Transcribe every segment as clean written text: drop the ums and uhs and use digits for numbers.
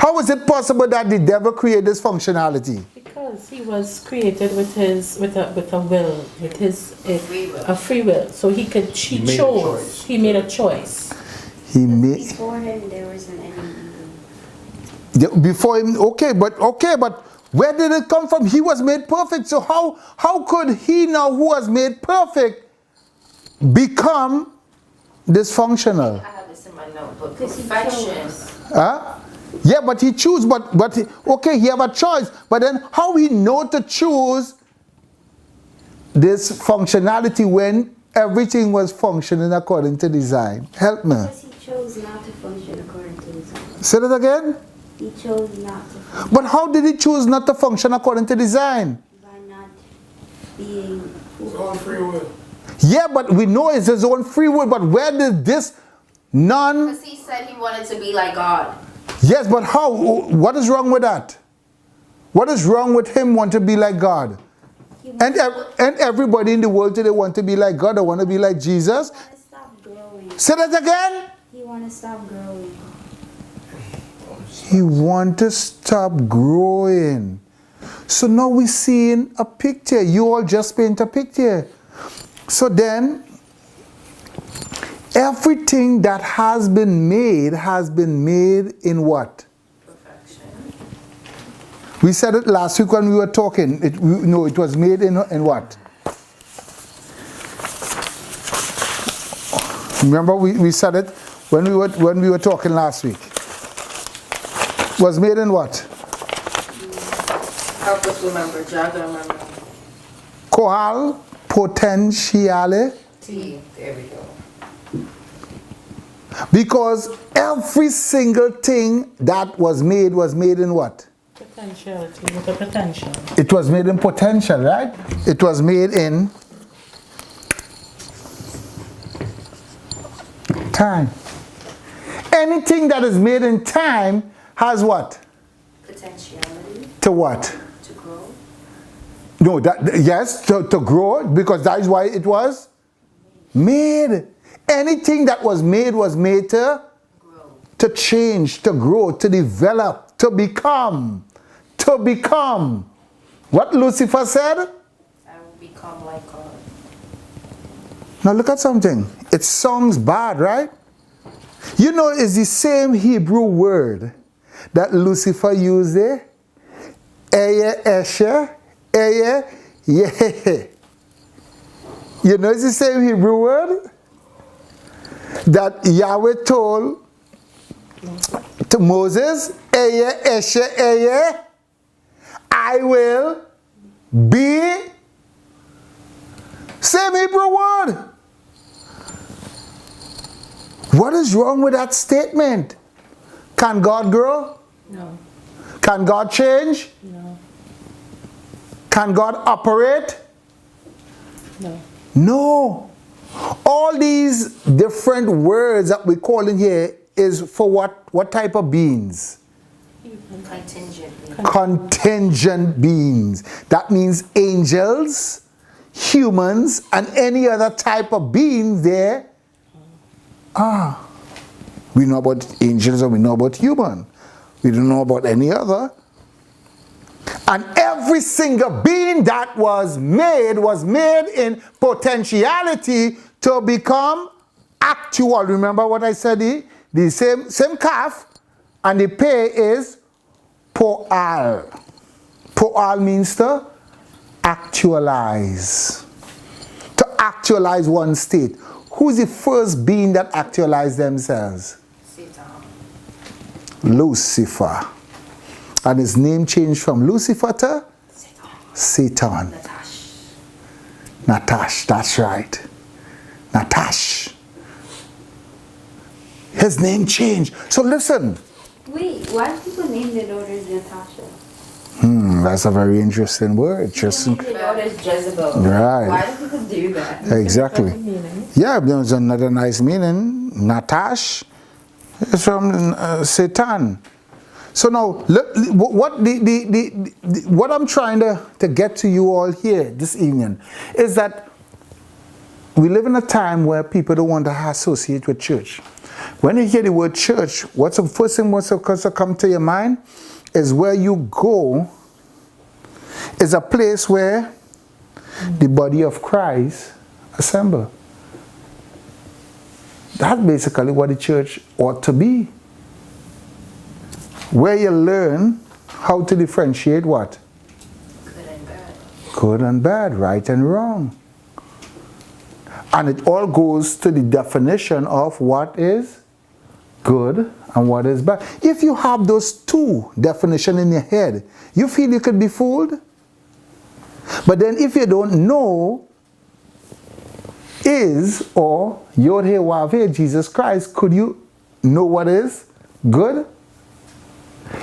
How is it possible that the devil created this functionality? Because he was created with a will, with a free will. So he chose. He made a choice. Before him, there wasn't any evil. Before him, okay, but where did it come from? He was made perfect. So how could he now, who was made perfect, become dysfunctional? I have this in my notebook. Perfection. Huh? Yeah, but he chose, okay, he have a choice. But then how he know to choose this functionality when everything was functioning according to design? Help me. Because he chose not to function according to design. Say that again? He chose not to function. But how did he choose not to function according to design? By not being His own free will. Yeah, but we know it's his own free will, but where did this Because he said he wanted to be like God. Yes, but how? What is wrong with that? What is wrong with him want to be like God? And everybody in the world today want to be like God or want to be like Jesus. He want to stop growing. Say that again. He want to stop growing. He want to stop growing. So now we're seeing a picture. You all just paint a picture. So then, everything that has been made in what? Perfection. We said it last week when we were talking. It was made in what? Remember we said it when we were talking last week. Was made in what? Help us remember. Jagger, remember. Kohal potentiale. There we go. Because every single thing that was made in what? Potentiality, with a potential. It was made in potential, right? It was made in time. Anything that is made in time has what? Potentiality. To what? To grow. No, yes, to grow, because that is why it was made. Anything that was made to Grow. to change, to grow, to develop, to become. What Lucifer said? I will become like God. Now look at something. It sounds bad, right? You know, it's the same Hebrew word that Lucifer used there. Eye, eshe, eye, yeah. You know, it's the same Hebrew word that Yahweh told to Moses, eye, eshe, eye, I will be. Same Hebrew word. What is wrong with that statement? Can God grow? No. Can God change? No. Can God operate? No. No. All these different words that we call in here is for what type of beings? Contingent. Contingent beings. That means angels, humans, and any other type of beings there. We know about angels and we know about human. We don't know about any other. And every single being that was made in potentiality to become actual. Remember what I said? The same calf, and the pay is po'al. Po'al means to actualize. To actualize one state. Who's the first being that actualized themselves? Satan. Lucifer. And his name changed from Lucifer to Satan. Natash, that's right. Natash. His name changed. So listen. Wait, why do people name their daughters Natasha? That's a very interesting word. Just Name their daughters Jezebel. Right. Why do people do that? exactly. Yeah, there's another nice meaning. Natash is from Satan. So now, look, what I'm trying to get to you all here this evening is that we live in a time where people don't want to associate with church. When you hear the word church, what's the first thing what's supposed to come to your mind is where you go is a place where the body of Christ assemble. That's basically what the church ought to be. Where you learn how to differentiate what? Good and bad. Good and bad, right and wrong. And it all goes to the definition of what is good and what is bad. If you have those two definitions in your head, you feel you could be fooled. But then if you don't know is or Yod He Wav He, Jesus Christ, could you know what is good?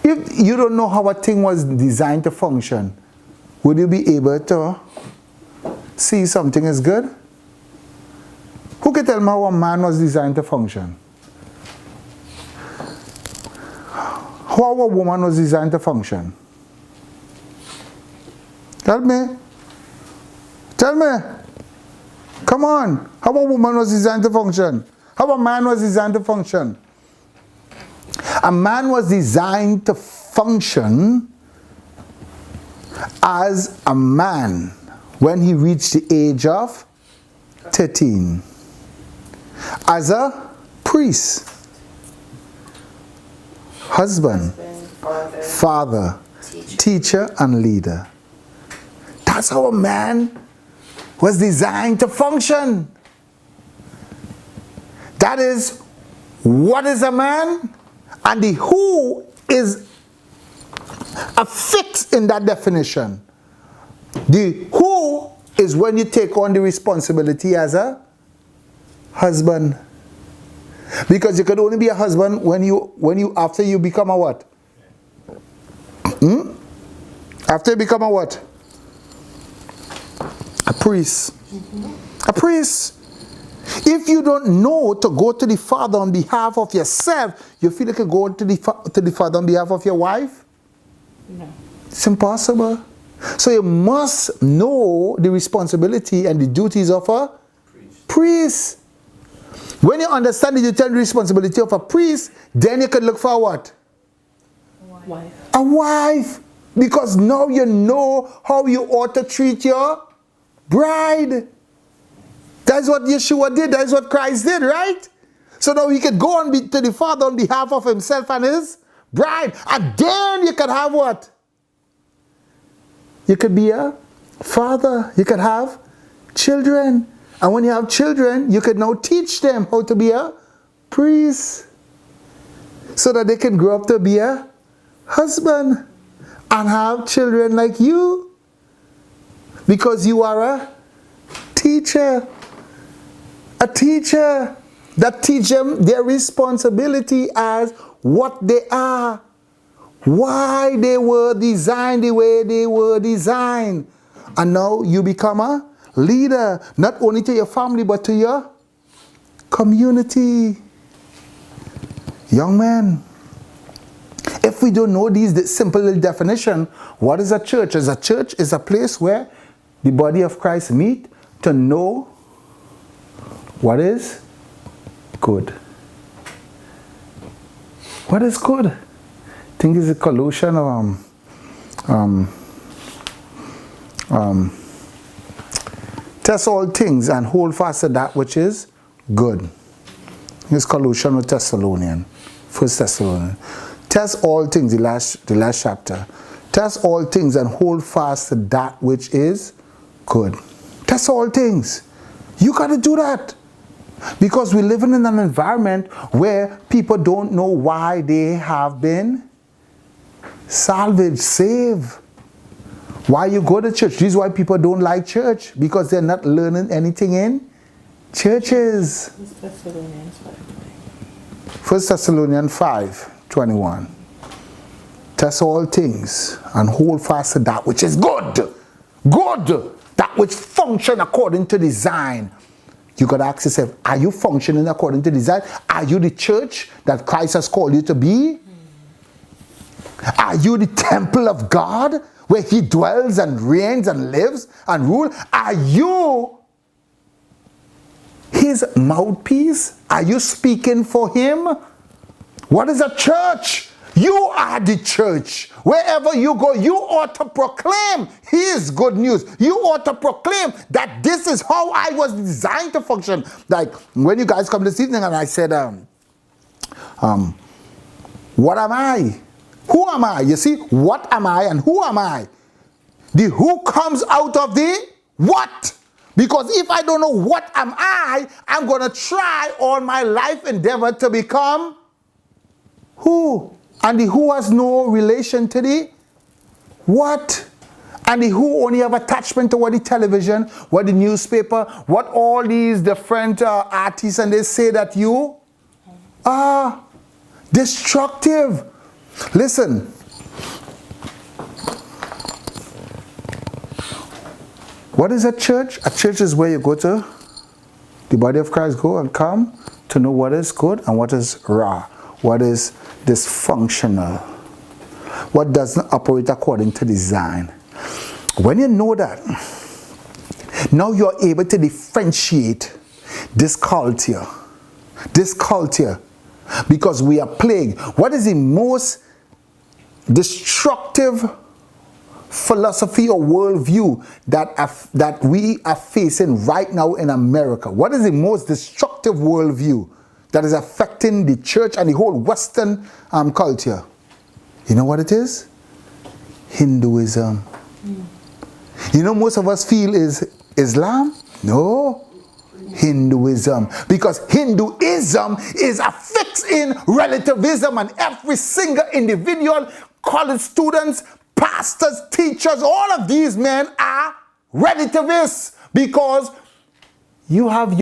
If you don't know how a thing was designed to function, would you be able to see something is good? Who can tell me how a man was designed to function? How a woman was designed to function? Tell me. Tell me. Come on. How a woman was designed to function? How a man was designed to function? A man was designed to function as a man when he reached the age of 13. As a priest, husband, father, teacher, and leader. That's how a man was designed to function. That is, what is a man? And the who is affixed in that definition. The who is when you take on the responsibility as a husband. Because you could only be a husband when you after you become a what? After you become a what? A priest. A priest. If you don't know to go to the Father on behalf of yourself, you feel like you go to the Father on behalf of your wife? No. It's impossible. So you must know the responsibility and the duties of a priest. When you understand the duty and responsibility of a priest, then you can look for what? Wife. A wife. Because now you know how you ought to treat your bride. That's what Yeshua did. That's what Christ did, right? So now he could go on to the Father on behalf of himself and his bride. And then you could have what? You could be a father. You could have children. And when you have children, you could now teach them how to be a priest. So that they can grow up to be a husband and have children like you. Because you are a teacher. A teacher that teach them their responsibility as what they are. Why they were designed the way they were designed. And now you become a leader, not only to your family, but to your community. Young man, if we don't know these simple little definition, what is a church? As a church is a place where the body of Christ meet to know what is good. What is good? I think it's a Colossians test all things and hold fast to that which is good. It's Colossians or Thessalonians. 1 Thessalonians. Test all things, the last chapter. Test all things and hold fast to that which is good. Test all things. You got to do that. Because we're living in an environment where people don't know why they have been salvaged, saved. Why you go to church? This is why people don't like church. Because they're not learning anything in churches. 1 Thessalonians 5:21. Test all things and hold fast to that which is good. Good. That which function according to design. You got to ask yourself, are you functioning according to design? Are you the church that Christ has called you to be? Are you the temple of God where he dwells and reigns and lives and rules? Are you his his mouthpiece? Are you speaking for him? What is a church? You are the church. Wherever you go, you ought to proclaim his good news. You ought to proclaim that this is how I was designed to function. Like when you guys come this evening and I said, what am I? Who am I? You see, what am I and who am I? The who comes out of the what. Because if I don't know what am I, I'm going to try all my life endeavor to become who. And the who has no relation to the what. And the who only have attachment to what the television, what the newspaper, what all these different artists, and they say that you are destructive. Listen. What is a church? A church is where you go to, the body of Christ go and come to know what is good and what is raw, what is dysfunctional, what doesn't operate according to design. When you know that, now you're able to differentiate this culture, because we are plagued. What is the most destructive philosophy or worldview that we are facing right now in America? What is the most destructive worldview that is affecting the church and the whole Western culture? You know what it is? Hinduism. You know, most of us feel is Islam? No. Hinduism. Because Hinduism is a fix in relativism, and every single individual, college students, pastors, teachers, all of these men are relativists, because you have